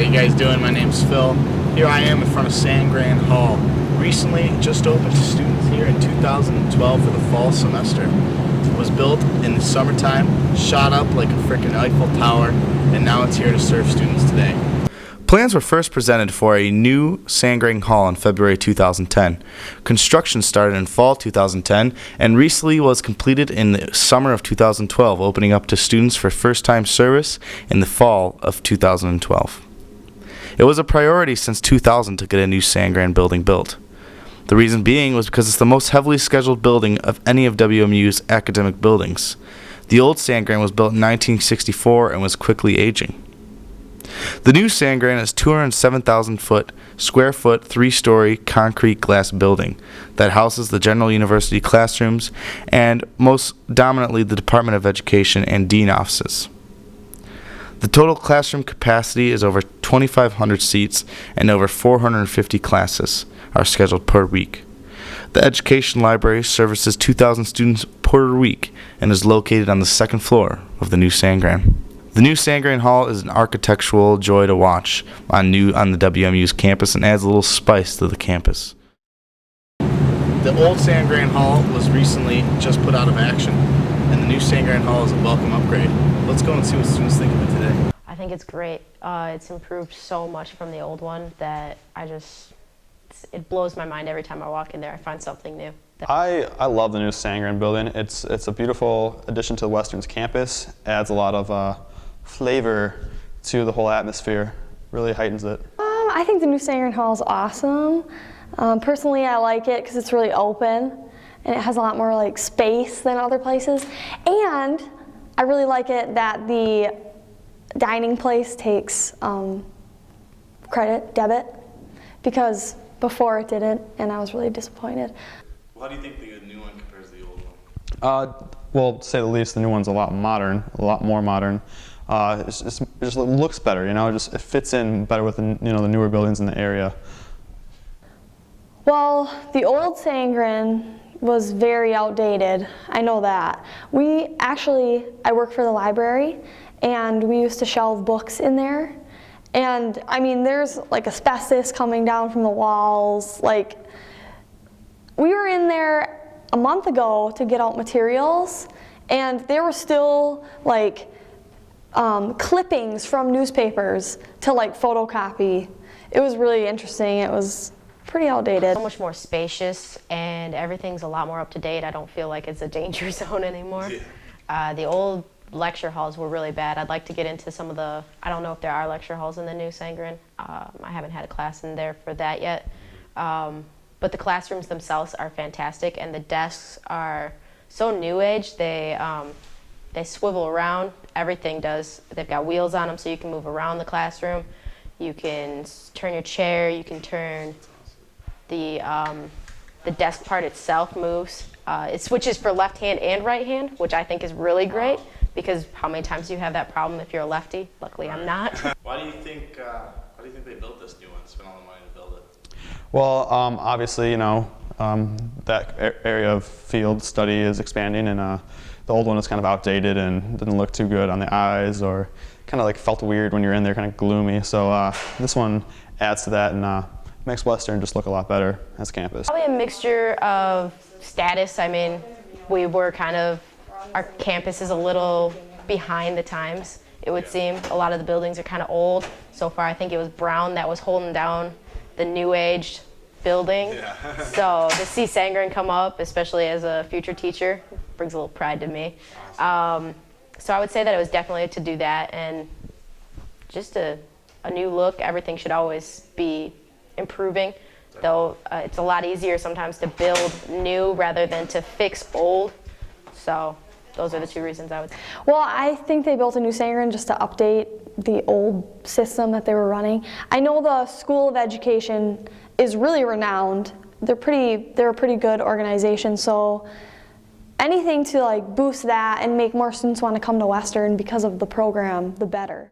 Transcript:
you guys doing? My name's Phil. Here I am in front of Sangran Hall. Recently just opened to students here in 2012 for the fall semester. It was built in the summertime, shot up like a freaking Eiffel Tower, and now it's here to serve students today. Plans were first presented for a new Sangran Hall in February 2010. Construction started in fall 2010 and recently was completed in the summer of 2012, opening up to students for first-time service in the fall of 2012. It was a priority since 2000 to get a new Sangran building built. The reason being was because it's the most heavily scheduled building of any of WMU's academic buildings. The old Sangran was built in 1964 and was quickly aging. The new Sangran is 207,000 square foot, 3-story concrete glass building that houses the General University classrooms and most dominantly the Department of Education and Dean offices. The total classroom capacity is over 2,500 seats and over 450 classes are scheduled per week. The Education Library services 2,000 students per week and is located on the second floor of the new Sangran. The new Sangran Hall is an architectural joy to watch on the WMU's campus and adds a little spice to the campus. The old Sangran Hall was recently just put out of action, and the new Sangran Hall is a welcome upgrade. Let's go and see what students think of it today. I think it's great. It's improved so much from the old one that it blows my mind every time I walk in there. I find something new. I love the new Sangran building. It's a beautiful addition to the Western's campus. Adds a lot of flavor to the whole atmosphere. Really heightens it. I think the new Sangran Hall is awesome. Personally, I like it because it's really open and it has a lot more like space than other places. And I really like it that the dining place takes debit, because before it didn't, and I was really disappointed. Well, how do you think the new one compares to the old one? Well, to say the least, the new one's a lot more modern. It just looks better, you know. It fits in better with the newer buildings in the area. Well, the old Sangran was very outdated. I know that. I work for the library, and we used to shelve books in there. And I mean, there's like asbestos coming down from the walls. Like, we were in there a month ago to get out materials, and there were still like clippings from newspapers to like photocopy. It was really interesting. It was pretty outdated. So much more spacious, and everything's a lot more up to date. I don't feel like it's a danger zone anymore. Yeah. The old lecture halls were really bad. I'd like to get into some of I don't know if there are lecture halls in the new Sangran. I haven't had a class in there for that yet. But the classrooms themselves are fantastic, and the desks are so new age. They swivel around. Everything does. They've got wheels on them so you can move around the classroom. You can turn your chair. You can turn the desk part itself moves. It switches for left hand and right hand, which I think is really great, because how many times do you have that problem if you're a lefty? Luckily, I'm not. Why do you think they built this new one? Spent all the money to build it? Well, obviously, that area of field study is expanding, and the old one is kind of outdated and didn't look too good on the eyes, or kind of like felt weird when you're in there, kind of gloomy. So this one adds to that and makes Western just look a lot better as a campus. Probably a mixture of status. I mean, our campus is a little behind the times, it would seem. A lot of the buildings are kind of old. So far, I think it was Brown that was holding down the new age building. Yeah. So to see Sangran come up, especially as a future teacher, brings a little pride to me. So I would say that it was definitely to do that, and just a new look. Everything should always be improving, though it's a lot easier sometimes to build new rather than to fix old. So those are the two reasons I would say. Well, I think they built a new Sangran just to update the old system that they were running. I know the School of Education is really renowned. They're a pretty good organization, so anything to like boost that and make more students want to come to Western because of the program, the better.